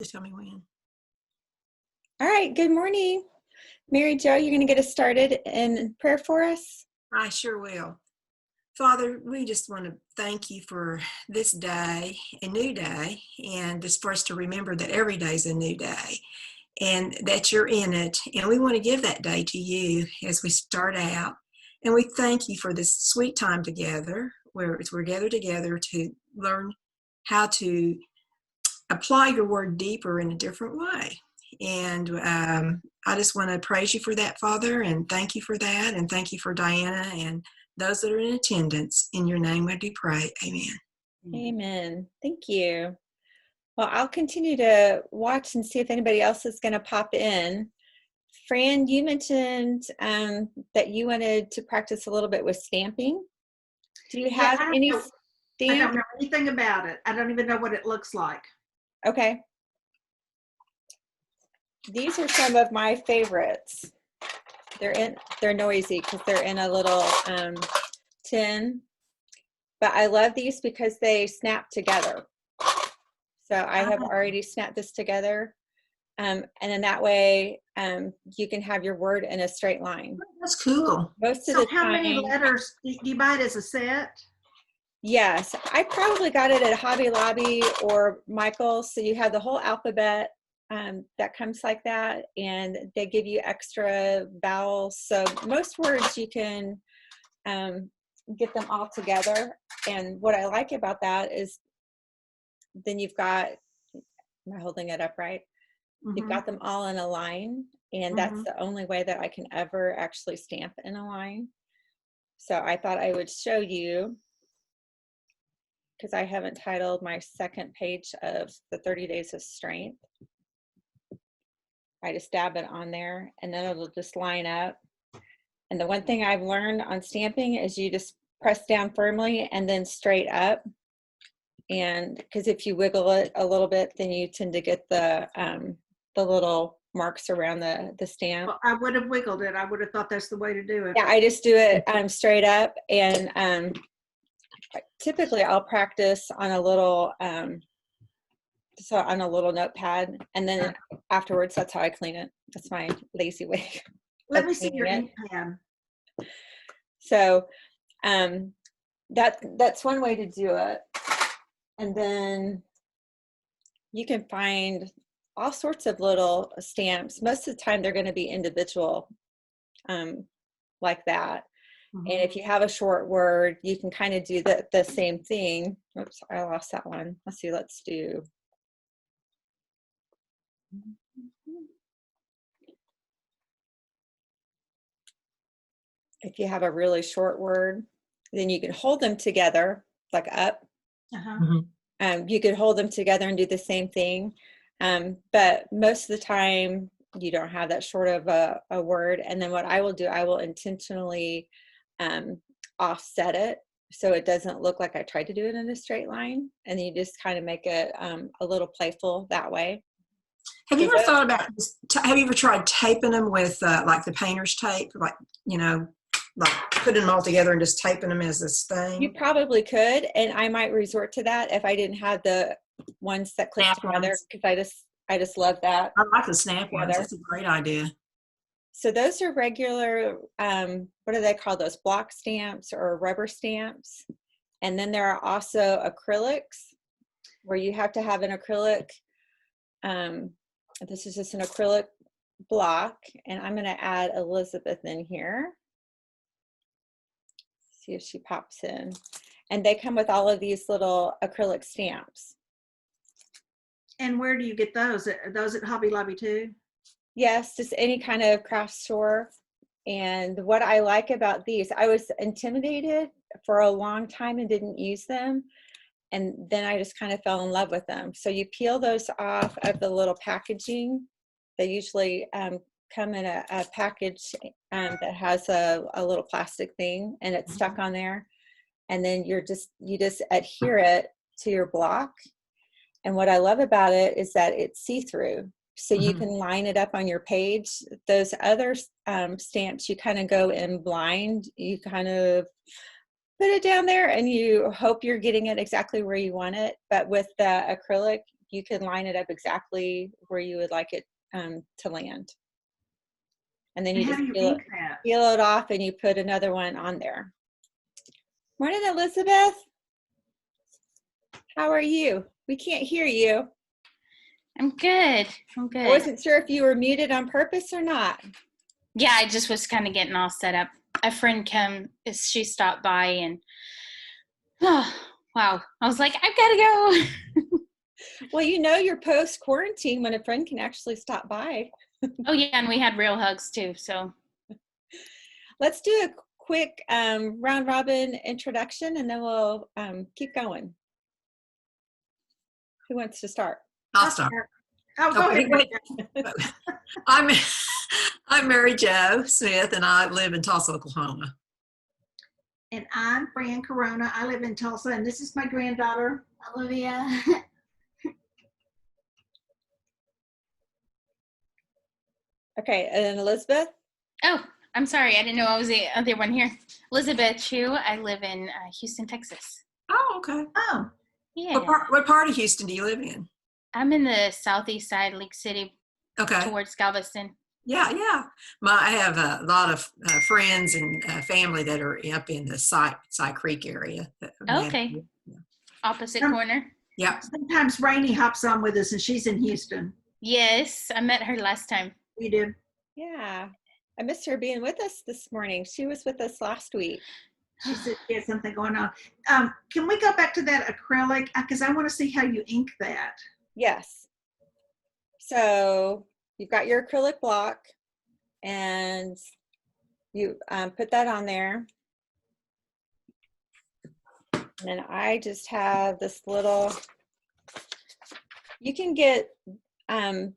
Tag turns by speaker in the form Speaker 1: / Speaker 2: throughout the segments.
Speaker 1: Just tell me when.
Speaker 2: All right, good morning. Mary Jo, you're going to get us started in prayer for us?
Speaker 1: I sure will. Father, we just want to thank you for this day, a new day, and just for us to remember that every day is a new day and that you're in it. And we want to give that day to you as we start out. And we thank you for this sweet time together where we're gathered together to learn how to apply your word deeper in a different way. And I just want to praise you for that, Father, and thank you for that. And thank you for Diana and those that are in attendance. In your name we do pray. Amen.
Speaker 2: Amen. Thank you. Well, I'll continue to watch and see if anybody else is going to pop in. Fran, you mentioned that you wanted to practice a little bit with stamping. Do you have any
Speaker 3: I
Speaker 2: stamp?
Speaker 3: don't know anything about it. I don't even know what it looks like.
Speaker 2: Okay. These are some of my favorites. They're noisy because they're in a little tin, but I love these because they snap together. So I have already snapped this together, and then that way you can have your word in a straight line.
Speaker 1: That's cool.
Speaker 2: Most of the time.
Speaker 3: How many letters do you buy it as a set?
Speaker 2: Yes, I probably got it at Hobby Lobby or Michael's. So you have the whole alphabet that comes like that, and they give you extra vowels. So most words you can get them all together. And what I like about that is then you've got, am I holding it up right? You've got them all in a line, and that's the only way that I can ever actually stamp in a line. So I thought I would show you, because I haven't titled my second page of the 30 Days of Strength. I just dab it on there, and then it'll just line up. And the one thing I've learned on stamping is you just press down firmly and then straight up. And because if you wiggle it a little bit, then you tend to get the little marks around the stamp.
Speaker 3: Well, I would have wiggled it. I would have thought that's the way to do it.
Speaker 2: Yeah, I just do it straight up, and typically I'll practice on a little notepad, and then afterwards that's how I clean it. That's my lazy way.
Speaker 3: Let me see your ink pen.
Speaker 2: So that's one way to do it. And then you can find all sorts of little stamps. Most of the time they're going to be individual like that. And if you have a short word, you can kind of do the same thing. Oops, I lost that one. Let's see, let's do. If you have a really short word, then you can hold them together, like up. You could hold them together and do the same thing. But most of the time, you don't have that short of a word. And then what I will do, I will intentionally offset it so it doesn't look like I tried to do it in a straight line. And you just kind of make it a little playful that way.
Speaker 1: Have you ever thought about have you ever tried taping them with like the painter's tape, like, like putting them all together and just taping them as this thing?
Speaker 2: You probably could, and I might resort to that if I didn't have the ones that click together, because I just love that.
Speaker 1: I like the snap ones. That's a great idea.
Speaker 2: So those are regular, what do they call those? Block stamps or rubber stamps. And then there are also acrylics, where you have to have an acrylic. This is just an acrylic block, and I'm going to add Elizabeth in here. See if she pops in. And they come with all of these little acrylic stamps.
Speaker 3: And where do you get those? Are those at Hobby Lobby too?
Speaker 2: Yes, just any kind of craft store. And what I like about these, I was intimidated for a long time and didn't use them. And then I just kind of fell in love with them. So you peel those off of the little packaging. They usually come in a package that has a little plastic thing, and it's stuck on there. And then you just adhere it to your block. And what I love about it is that it's see-through. So you can line it up on your page. Those other stamps, you kind of go in blind. You kind of put it down there and you hope you're getting it exactly where you want it. But with the acrylic, you can line it up exactly where you would like it to land. And then you
Speaker 3: And how
Speaker 2: just
Speaker 3: do you ink that?
Speaker 2: peel it off and you put another one on there. Morning, Elizabeth. How are you? We can't hear you.
Speaker 4: I'm good. I'm
Speaker 2: I
Speaker 4: good.
Speaker 2: wasn't sure if you were muted on purpose or not.
Speaker 4: Yeah, I just was kind of getting all set up. A friend she stopped by and oh, wow. I was like, I've got to go.
Speaker 2: Well, you know, you're post quarantine when a friend can actually stop by.
Speaker 4: Oh yeah, and we had real hugs too. So
Speaker 2: Let's do a quick round robin introduction and then we'll keep going. Who wants to start?
Speaker 1: I'll start.
Speaker 3: Oh, go
Speaker 1: Okay,
Speaker 3: ahead.
Speaker 1: wait. I'm Mary Jo Smith, and I live in Tulsa, Oklahoma.
Speaker 3: And I'm Fran Corona. I live in Tulsa, and this is my granddaughter, Olivia.
Speaker 2: Okay, and then Elizabeth?
Speaker 4: oh, I'm sorry. I didn't know I was the other one here. Elizabeth Chu. I live in Houston, Texas.
Speaker 1: Oh, okay.
Speaker 3: Oh,
Speaker 4: Yeah.
Speaker 1: What part of Houston do you live in?
Speaker 4: I'm in the southeast side, Lake City,
Speaker 1: Okay.
Speaker 4: towards Galveston.
Speaker 1: Yeah. I have a lot of friends and family that are up in the Cy Creek area.
Speaker 4: Okay. Opposite corner.
Speaker 1: Yeah.
Speaker 3: sometimes Rainey hops on with us, and she's in Houston.
Speaker 4: Yes, I met her last time.
Speaker 3: You do?
Speaker 2: Yeah. I missed her being with us this morning. She was with us last week.
Speaker 3: She said she had something going on. Can we go back to that acrylic? Because I want to see how you ink that.
Speaker 2: Yes. So you've got your acrylic block and you put that on there. And then I just have this little, you can get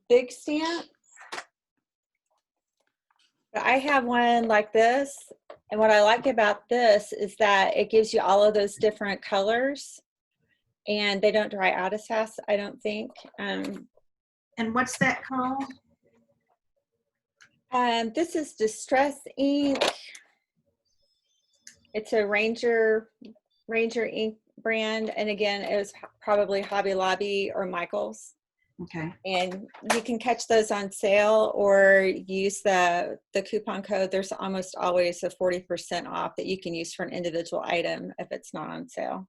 Speaker 2: big stamps, but I have one like this. And what I like about this is that it gives you all of those different colors and they don't dry out as fast, I don't think.
Speaker 3: And what's that called?
Speaker 2: This is Distress ink. It's a Ranger ink brand. And again, it was probably Hobby Lobby or Michael's.
Speaker 3: Okay.
Speaker 2: And you can catch those on sale or use the coupon code. There's almost always a 40% off that you can use for an individual item if it's not on sale.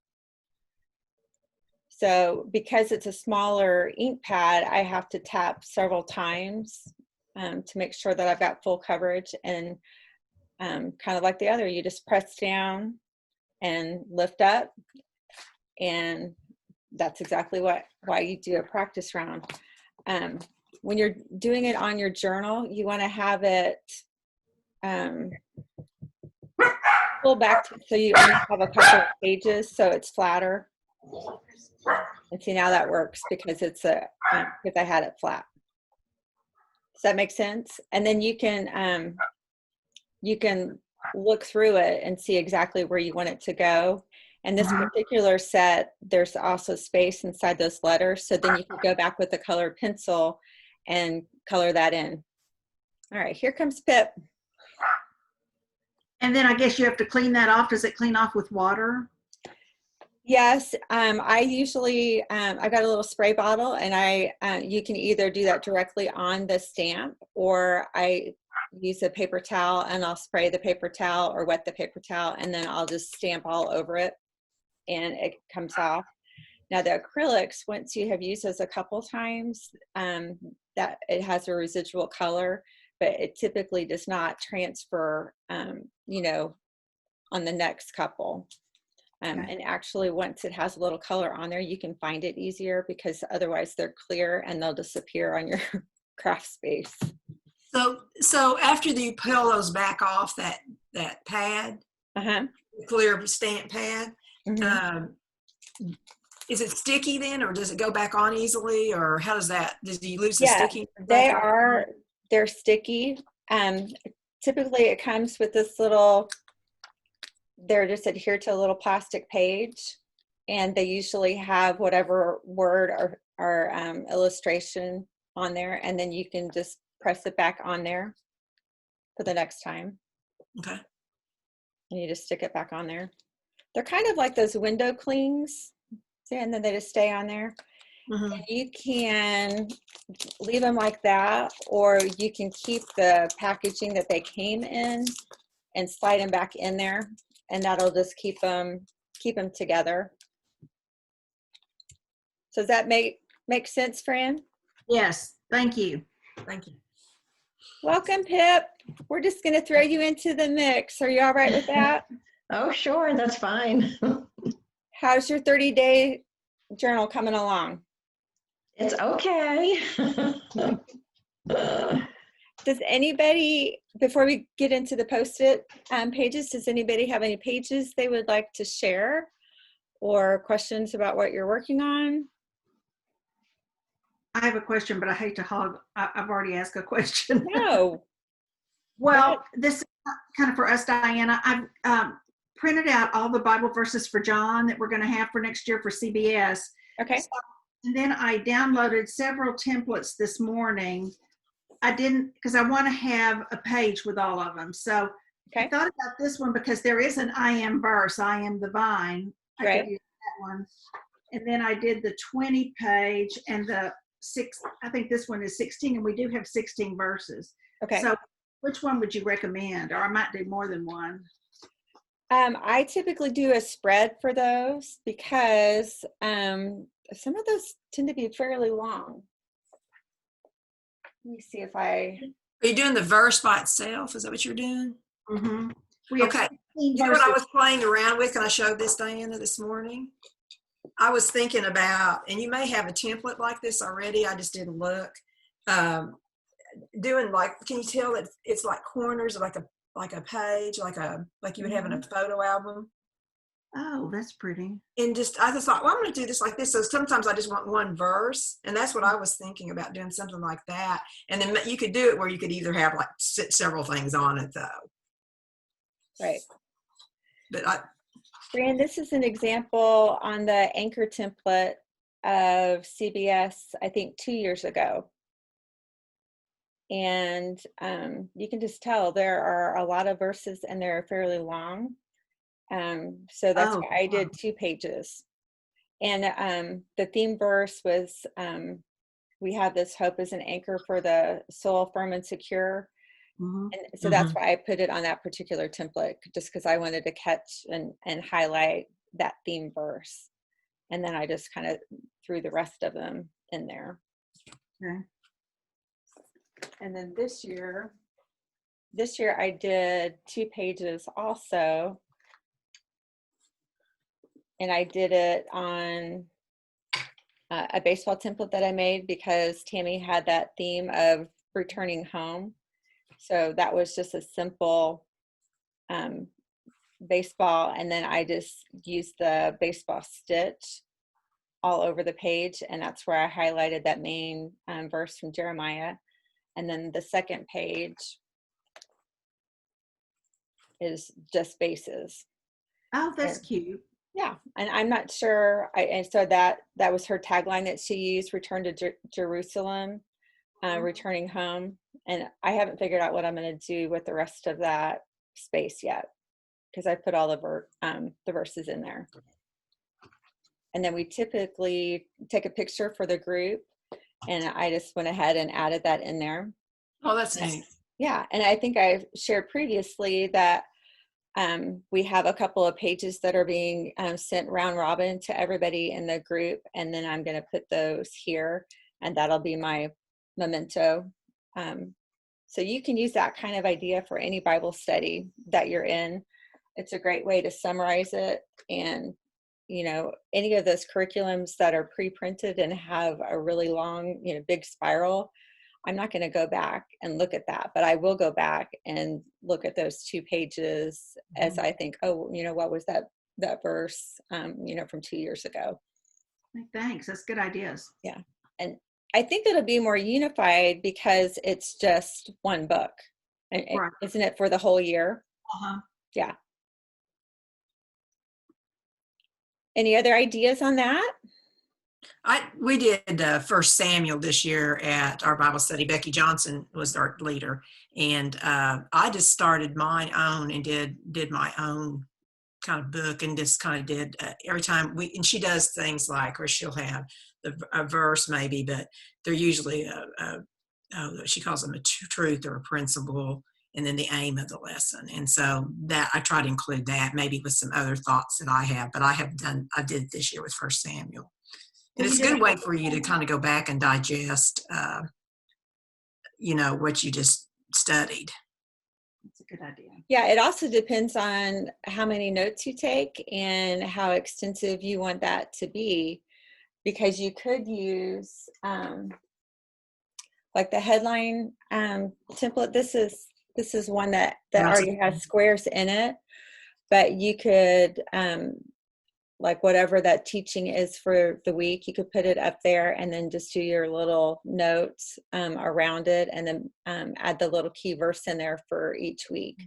Speaker 2: So because it's a smaller ink pad, I have to tap several times to make sure that I've got full coverage. And kind of like the other, you just press down and lift up. And that's exactly why you do a practice round. When you're doing it on your journal, you want to have it pull back so you only have a couple of pages, so it's flatter. And see, now that works because it's because I had it flat. Does that make sense? And then you can look through it and see exactly where you want it to go. And this particular set, there's also space inside those letters. So then you can go back with a colored pencil and color that in. All right, here comes Pip.
Speaker 3: And then I guess you have to clean that off. Does it clean off with water?
Speaker 2: Yes, I usually, I got a little spray bottle and you can either do that directly on the stamp or I use a paper towel and I'll spray the paper towel or wet the paper towel and then I'll just stamp all over it and it comes off. Now the acrylics, once you have used those a couple times, that it has a residual color, but it typically does not transfer, you know, on the next couple. And actually, once it has a little color on there, you can find it easier because otherwise they're clear and they'll disappear on your craft space.
Speaker 1: So after you peel those back off that pad, clear stamp pad, is it sticky then, or does it go back on easily, or how does that? Does you lose the sticky?
Speaker 2: They're sticky. Typically, it comes with this little. They're just adhered to a little plastic page, and they usually have whatever word or illustration on there, and then you can just press it back on there for the next time.
Speaker 1: Okay.
Speaker 2: And you just stick it back on there. They're kind of like those window clings, see, and then they just stay on there.
Speaker 1: Mhm.
Speaker 2: You can leave them like that, or you can keep the packaging that they came in and slide them back in there, and that'll just keep them together. So does that make sense, Fran?
Speaker 3: Yes, thank you.
Speaker 1: Thank you.
Speaker 2: Welcome, Pip. We're just going to throw you into the mix. Are you all right with that?
Speaker 5: Oh, sure, that's fine.
Speaker 2: How's your 30-day journal coming along?
Speaker 5: It's okay.
Speaker 2: Does anybody, before we get into the Post-it pages, does anybody have any pages they would like to share or questions about what you're working on?
Speaker 3: I have a question, but I hate to hog. I've already asked a question.
Speaker 2: No.
Speaker 3: Well, this is kind of for us, Diana. I've printed out all the Bible verses for John that we're going to have for next year for CBS.
Speaker 2: Okay.
Speaker 3: So, and then I downloaded several templates this morning. I didn't, because I want to have a page with all of them. So I
Speaker 2: Okay.
Speaker 3: thought about this one because there is an I am verse, I am the vine. I
Speaker 2: Right.
Speaker 3: could use that one. And then I did the 20 page and the 6, I think this one is 16, and we do have 16 verses.
Speaker 2: Okay.
Speaker 3: So which one would you recommend? Or I might do more than one.
Speaker 2: I typically do a spread for those because some of those tend to be fairly long. Let me see if I.
Speaker 1: Are you doing the verse by itself? Is that what you're doing?
Speaker 3: Mm-hmm. We have
Speaker 1: Okay.
Speaker 3: 16
Speaker 1: You know what I
Speaker 3: verses.
Speaker 1: was playing around with, and I showed this, Diana, this morning? I was thinking about, and you may have a template like this already, I just didn't look. Doing like, can you tell that it's like corners, like a page, like you would have in a photo album?
Speaker 3: Oh, that's pretty.
Speaker 1: And I just thought, well, I'm going to do this like this. So sometimes I just want one verse, and that's what I was thinking about, doing something like that. And then you could do it where you could either have like several things on it, though.
Speaker 2: Right.
Speaker 1: But
Speaker 2: Fran, this is an example on the anchor template of CBS, I think 2 years ago. And you can just tell there are a lot of verses and they're fairly long. So that's why I did 2 pages. And the theme verse was, we have this hope as an anchor for the soul firm and secure.
Speaker 3: Mm-hmm.
Speaker 2: And so that's why I put it on that particular template, just because I wanted to catch and highlight that theme verse. And then I just kind of threw the rest of them in there.
Speaker 3: Okay.
Speaker 2: And then this year I did 2 pages also. And I did it on a baseball template that I made because Tammy had that theme of returning home. So that was just a simple baseball, and then I just used the baseball stitch all over the page, and that's where I highlighted that main verse from Jeremiah. And then the second page is just bases.
Speaker 3: Oh, that's cute.
Speaker 2: Yeah, and I'm not sure. And so that was her tagline that she used: "Return to Jerusalem, returning home." And I haven't figured out what I'm going to do with the rest of that space yet, because I put all the verses in there. And then we typically take a picture for the group, and I just went ahead and added that in there.
Speaker 1: oh, that's neat.
Speaker 2: Yeah, and I think I shared previously that we have a couple of pages that are being sent round robin to everybody in the group, and then I'm going to put those here, and that'll be my memento. So you can use that kind of idea for any Bible study that you're in. It's a great way to summarize it. And, you know, any of those curriculums that are pre-printed and have a really long, you know, big spiral, I'm not going to go back and look at that, but I will go back and look at those 2 pages as I think, oh, you know, what was that verse, you know, from 2 years ago.
Speaker 3: Thanks. That's good ideas.
Speaker 2: Yeah. And I think it'll be more unified because it's just one book,
Speaker 3: Right.
Speaker 2: isn't it, for the whole year?
Speaker 3: Uh-huh.
Speaker 2: Yeah. Any other ideas on that?
Speaker 1: We did First Samuel this year at our Bible study. Becky Johnson was our leader, and I just started my own and did my own kind of book, and just kind of did every time and she does things like, or she'll have a verse maybe, but they're usually she calls them a truth or a principle, and then the aim of the lesson. And so that I try to include that maybe with some other thoughts that I have, but I did this year with First Samuel. And it's a good way for you to kind of go back and digest, what you just studied.
Speaker 3: That's a good idea.
Speaker 2: Yeah, it also depends on how many notes you take and how extensive you want that to be, because you could use like the headline template. This is one that already has squares in it, but you could like whatever that teaching is for the week, you could put it up there and then just do your little notes around it, and then add the little key verse in there for each week.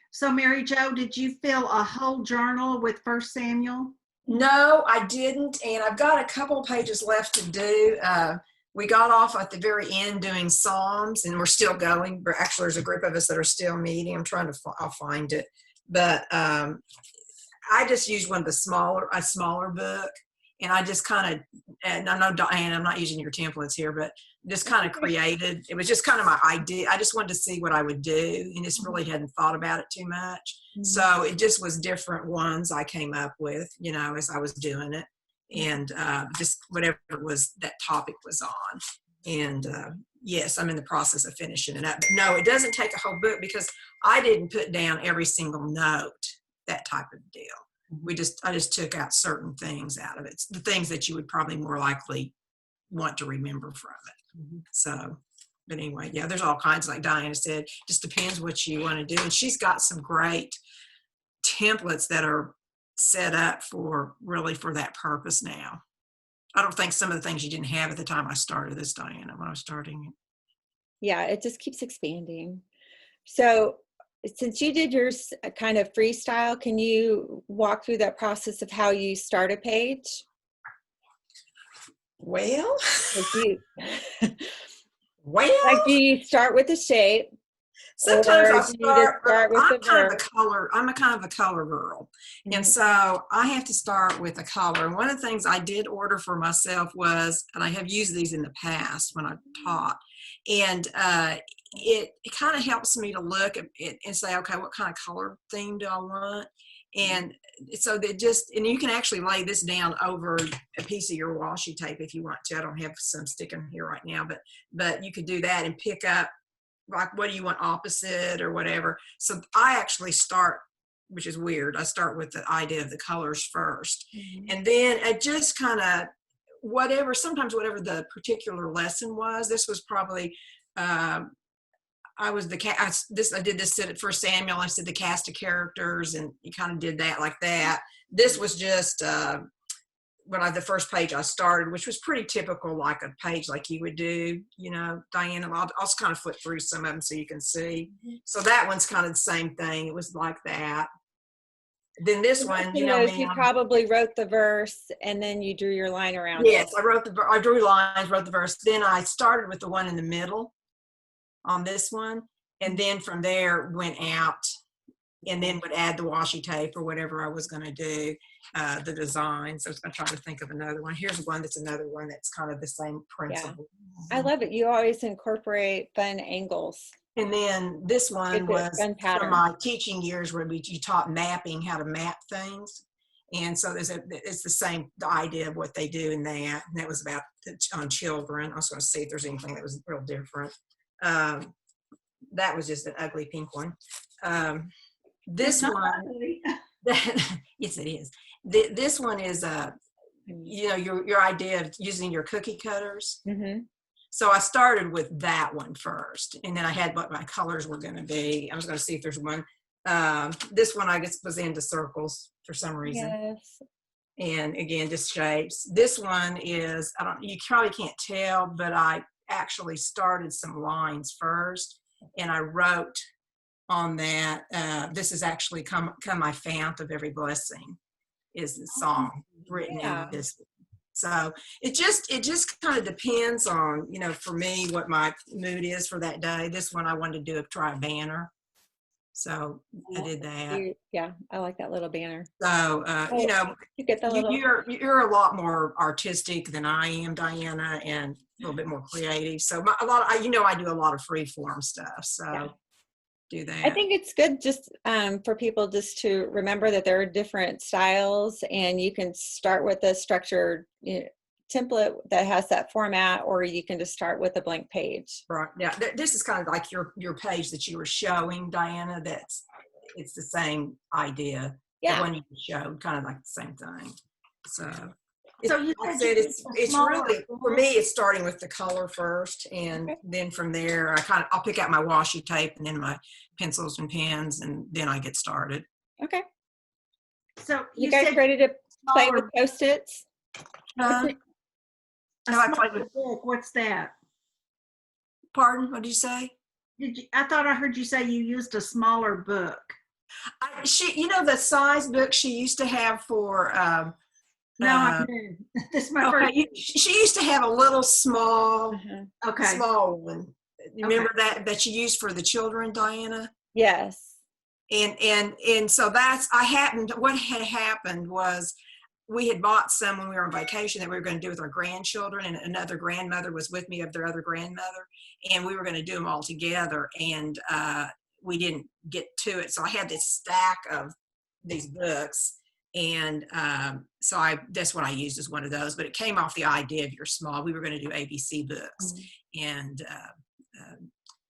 Speaker 3: So Mary Jo, did you fill a whole journal with First Samuel?
Speaker 1: No, I didn't, and I've got a couple of pages left to do. We got off at the very end doing Psalms, and we're still going. Actually, there's a group of us that are still meeting. I'm trying to, I'll find it, but I just used a smaller book, and I just kind of, and I know Diane, I'm not using your templates here, but just kind of created. It was just kind of my idea. I just wanted to see what I would do, and just really hadn't thought about it too much.
Speaker 2: Mm-hmm.
Speaker 1: So it just was different ones I came up with, as I was doing it, and just whatever it was that topic was on. And yes, I'm in the process of finishing it up. But no, it doesn't take a whole book because I didn't put down every single note, that type of deal. I just took out certain things out of it, the things that you would probably more likely want to remember from it.
Speaker 3: Mm-hmm.
Speaker 1: So, but anyway, yeah, there's all kinds, like Diana said, just depends what you want to do. And she's got some great templates that are set up for that purpose now. I don't think some of the things you didn't have at the time I started this, Diana, when I was starting it.
Speaker 2: Yeah, it just keeps expanding. So since you did yours kind of freestyle, can you walk through that process of how you start a page?
Speaker 1: Well,
Speaker 2: Like, do you start with the shape?
Speaker 1: Sometimes I
Speaker 2: Or do you just start with the verse?
Speaker 1: I'm a kind of a color girl.
Speaker 2: Mhm.
Speaker 1: And so I have to start with a color. And one of the things I did order for myself was, and I have used these in the past when I taught, and it kind of helps me to look at it and say, okay, what kind of color theme do I want? And so and you can actually lay this down over a piece of your washi tape if you want to. I don't have some sticking here right now, but you could do that and pick up, like, what do you want opposite or whatever. So I actually start, which is weird, I start with the idea of the colors first.
Speaker 2: Mhm.
Speaker 1: And then it just kind of sometimes whatever the particular lesson was. This was probably, I did this at First Samuel. I said the cast of characters, and you kind of did that like that. This was just the first page I started, which was pretty typical, like a page like you would do, Diana. I'll just kind of flip through some of them so you can see. So that one's kind of the same thing. It was like that. Then this one,
Speaker 2: You probably wrote the verse and then you drew your line around it.
Speaker 1: Yes, I drew lines, wrote the verse. Then I started with the one in the middle on this one, and then from there went out and then would add the washi tape or whatever I was going to do, the design. So I was going to try to think of another one. Here's one that's another one that's kind of the same principle.
Speaker 2: I love it. You always incorporate fun angles.
Speaker 1: And then this one was from my teaching years where you taught mapping, how to map things. And so it's the idea of what they do in that. And that was about on children. I was going to see if there's anything that was real different. That was just an ugly pink one. This one, yes, it is. This one is, your idea of using your cookie cutters.
Speaker 2: Mm-hmm.
Speaker 1: So I started with that one first, and then I had what my colors were going to be. I was going to see if there's one. This one, I guess, was into circles for some reason.
Speaker 2: Yes.
Speaker 1: And again, just shapes. This one is, you probably can't tell, but I actually started some lines first, and I wrote on that. This is actually come my fount of every blessing is the song written in this. So it just kind of depends on, for me, what my mood is for that day. This one I wanted to try a banner. So I did that.
Speaker 2: Yeah, I like that little banner.
Speaker 1: So, you know,
Speaker 2: You get the little.
Speaker 1: you're a lot more artistic than I am, Diana, and a little bit more creative. So you know, I do a lot of free form stuff. So
Speaker 2: Yeah.
Speaker 1: do that.
Speaker 2: I think it's good just for people just to remember that there are different styles, and you can start with a structured template that has that format, or you can just start with a blank page.
Speaker 1: Right. Yeah. This is kind of like your page that you were showing, Diana. It's the same idea.
Speaker 2: Yeah.
Speaker 1: The one you showed, kind of like the same thing. So,
Speaker 3: So you
Speaker 1: like I
Speaker 3: said
Speaker 1: said,
Speaker 3: you
Speaker 1: it's
Speaker 3: used a smaller
Speaker 1: really, for
Speaker 3: book.
Speaker 1: me, it's starting with the color first, and
Speaker 2: Okay.
Speaker 1: then from there, I'll pick out my washi tape and then my pencils and pens, and then I get started.
Speaker 2: Okay.
Speaker 3: So
Speaker 2: You
Speaker 3: you
Speaker 2: guys
Speaker 3: said
Speaker 2: ready to play with
Speaker 3: smaller,
Speaker 2: Post-its?
Speaker 1: Uh,
Speaker 3: a
Speaker 1: no, I played
Speaker 3: smaller
Speaker 1: with.
Speaker 3: book. What's that?
Speaker 1: Pardon? What did you say?
Speaker 3: I thought I heard you say you used a smaller book.
Speaker 1: You know, the size book she used to have for.
Speaker 3: No, I'm new. This is my first.
Speaker 1: Okay, she used to have a little small
Speaker 3: Okay.
Speaker 1: one. You remember that you used for the children, Diana?
Speaker 2: Yes.
Speaker 1: And so what had happened was we had bought some when we were on vacation that we were going to do with our grandchildren, and another grandmother was with me of their other grandmother, and we were going to do them all together, and we didn't get to it. So I had this stack of these books, and so that's what I used as one of those, but it came off the idea of your small. We were going to do ABC books, and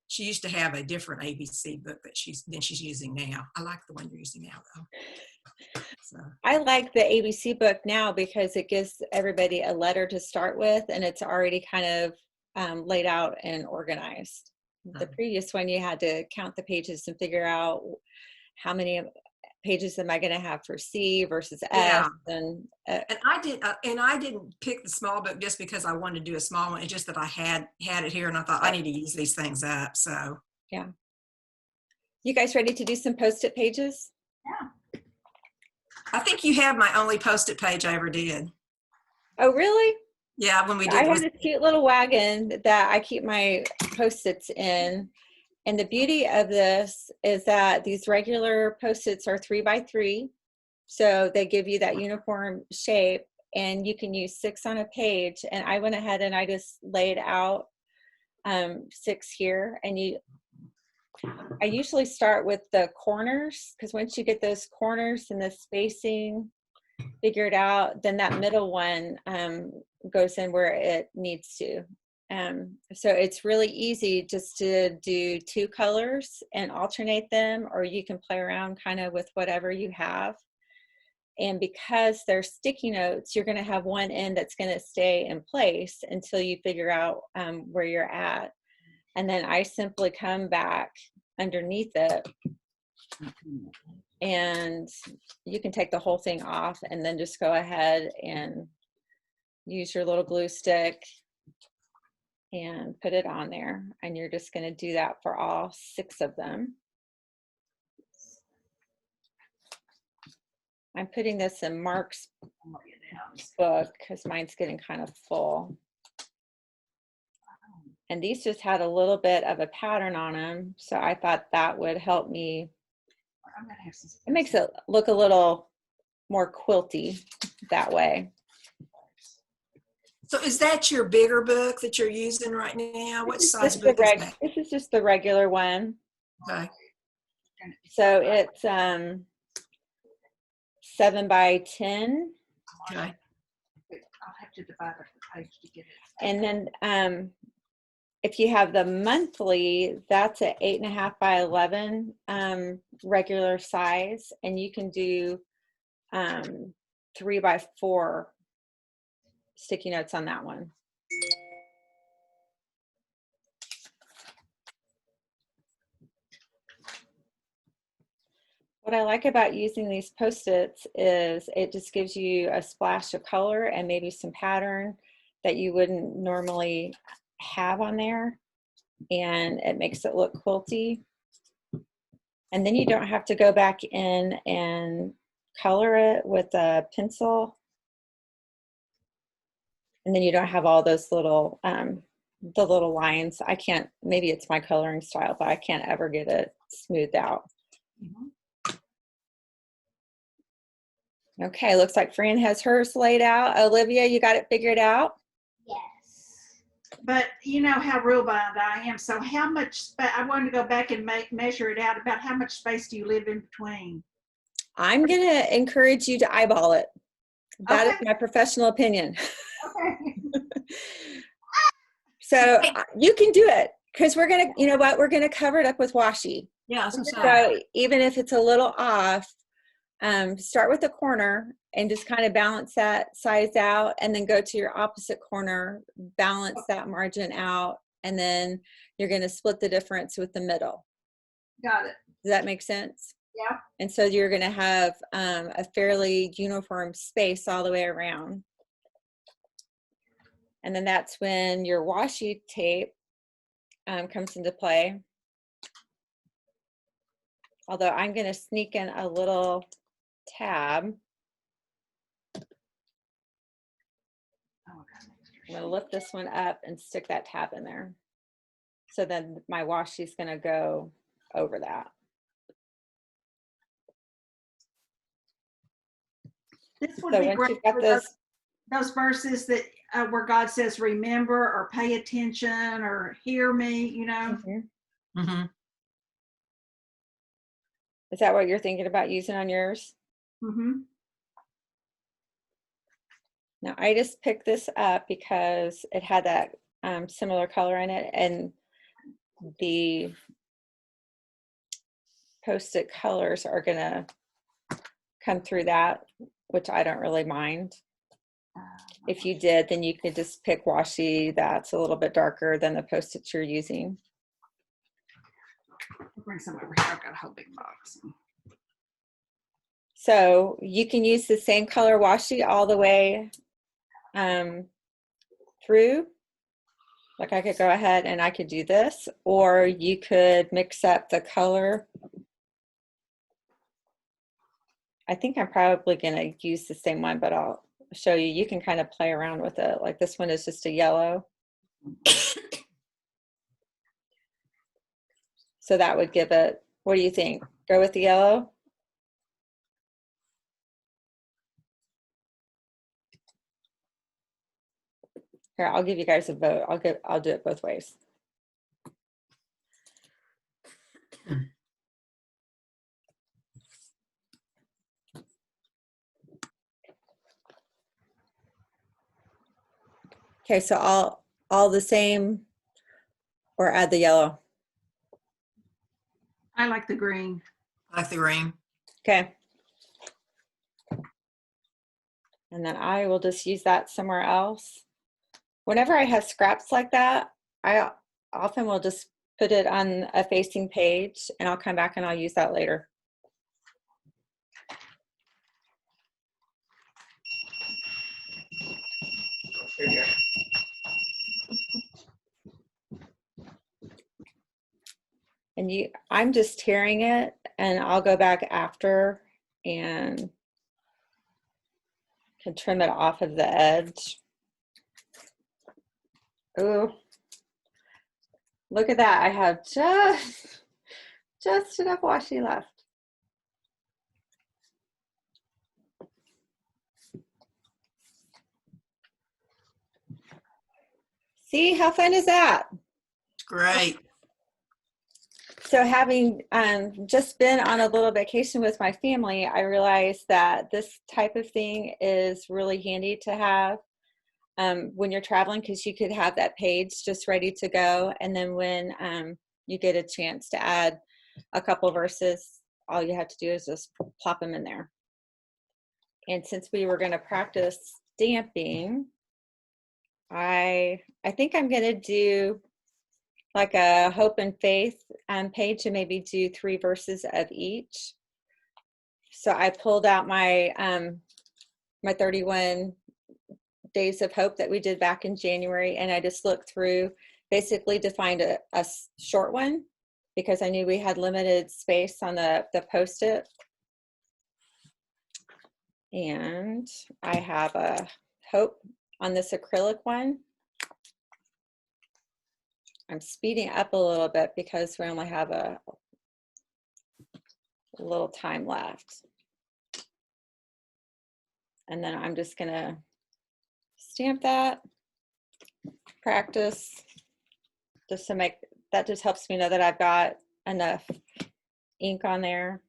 Speaker 1: she used to have a different ABC book that she's using now. I like the one you're using now, though. So.
Speaker 2: I like the ABC book now because it gives everybody a letter to start with, and it's already kind of laid out and organized. The previous one, you had to count the pages and figure out how many pages am I going to have for C versus S. And
Speaker 1: I didn't pick the small book just because I wanted to do a small one. It's just that I had it here, and I thought I need to use these things up. So
Speaker 2: yeah. You guys ready to do some Post-it pages?
Speaker 3: Yeah.
Speaker 1: I think you have my only Post-it page I ever did.
Speaker 2: Oh, really?
Speaker 1: Yeah, when we did.
Speaker 2: I have this cute little wagon that I keep my Post-its in. And the beauty of this is that these regular Post-its are 3x3. So they give you that uniform shape, and you can use 6 on a page. And I went ahead and I just laid out 6 here. And I usually start with the corners, because once you get those corners and the spacing figured out, then that middle one goes in where it needs to. So it's really easy just to do 2 colors and alternate them, or you can play around kind of with whatever you have. And because they're sticky notes, you're going to have one end that's going to stay in place until you figure out where you're at. And then I simply come back underneath it, and you can take the whole thing off and then just go ahead and use your little glue stick and put it on there. And you're just going to do that for all 6 of them. I'm putting this in Mark's book because mine's getting kind of full. And these just had a little bit of a pattern on them, so I thought that would help me. It makes it look a little more quilty that way.
Speaker 1: So is that your bigger book that you're using right now? What size book is that?
Speaker 2: This is just the regular one.
Speaker 1: Okay.
Speaker 2: So it's 7x10.
Speaker 1: Okay.
Speaker 3: I'll have to divide up the page to get it.
Speaker 2: And then if you have the monthly, that's an 8.5x11 regular size, and you can do 3x4 sticky notes on that one. What I like about using these Post-its is it just gives you a splash of color and maybe some pattern that you wouldn't normally have on there, and it makes it look quilty. And then you don't have to go back in and color it with a pencil. And then you don't have all those little the little lines. I can't, maybe it's my coloring style, but I can't ever get it smoothed out. Okay, looks like Fran has hers laid out. Olivia, you got it figured out?
Speaker 4: Yes.
Speaker 3: But you know how rule bound I am. So how much, I wanted to go back and measure it out about how much space do you live in between?
Speaker 2: I'm going to encourage you to eyeball it. That is
Speaker 3: Okay.
Speaker 2: my professional opinion.
Speaker 3: Okay.
Speaker 2: So you can do it because we're going to, you know what, we're going to cover it up with washi.
Speaker 1: Yeah, I was gonna say.
Speaker 2: So even if it's a little off, start with the corner and just kind of balance that size out, and then go to your opposite corner, balance that margin out, and then you're going to split the difference with the middle.
Speaker 3: Got it.
Speaker 2: Does that make sense?
Speaker 3: Yeah.
Speaker 2: And so you're going to have a fairly uniform space all the way around. And then that's when your washi tape comes into play. Although I'm going to sneak in a little tab. I'm going to lift this one up and stick that tab in there. So then my washi is going to go over that.
Speaker 3: This would
Speaker 2: So
Speaker 3: be
Speaker 2: once
Speaker 3: great
Speaker 2: you've got
Speaker 3: for
Speaker 2: this,
Speaker 3: those verses that where God says, remember or pay attention or hear me, you know.
Speaker 1: Mm-hmm.
Speaker 2: is that what you're thinking about using on yours?
Speaker 3: Mm-hmm.
Speaker 2: Now I just picked this up because it had that similar color in it, and the post-it colors are gonna come through that, which I don't really mind. If you did, then you could just pick washi that's a little bit darker than the post-its you're using.
Speaker 3: I'll bring some over here. I've got a whole big box.
Speaker 2: So you can use the same color washi all the way through. Like I could go ahead and I could do this, or you could mix up the color. I think I'm probably going to use the same one, but I'll show you. You can kind of play around with it. Like this one is just a yellow. So that would give it, what do you think? Go with the yellow? Here, I'll give you guys a vote. I'll do it both ways. Okay, so all the same, or add the yellow.
Speaker 3: I like the green.
Speaker 1: I like the green.
Speaker 2: Okay. And then I will just use that somewhere else. Whenever I have scraps like that, I often will just put it on a facing page, and I'll come back and I'll use that later. And I'm just tearing it, and I'll go back after and can trim it off of the edge. Ooh, look at that. I have just enough washi left. See, how fun is that?
Speaker 1: Great.
Speaker 2: So having just been on a little vacation with my family, I realized that this type of thing is really handy to have when you're traveling, because you could have that page just ready to go. And then when you get a chance to add a couple verses, all you have to do is just plop them in there. And since we were going to practice stamping, I think I'm going to do like a hope and faith page and maybe do 3 verses of each. So I pulled out my my 31 days of hope that we did back in January, and I just looked through basically to find a short one, because I knew we had limited space on the post-it. And I have a hope on this acrylic one. I'm speeding up a little bit because we only have a a little time left. And then I'm just gonna stamp that, practice, just to make, that just helps me know that I've got enough ink on there.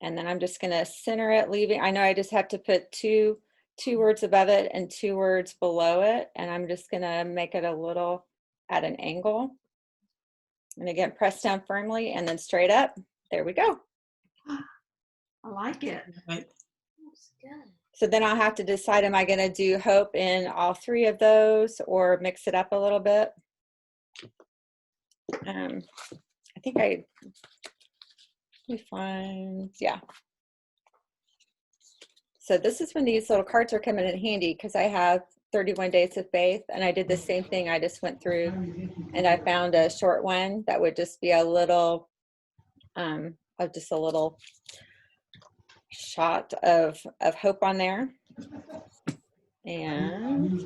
Speaker 2: And then I'm just gonna center it, leaving, I know I just have to put two words above it and 2 words below it. And I'm just gonna make it a little at an angle. And again, press down firmly and then straight up. There we go.
Speaker 3: I like it.
Speaker 1: Right.
Speaker 2: So then I'll have to decide, am I gonna do hope in all 3 of those or mix it up a little bit? I think we find, yeah. So this is when these little cards are coming in handy, because I have 31 Days of Faith, and I did the same thing. I just went through and I found a short one that would just be a little, just a little shot of hope on there. And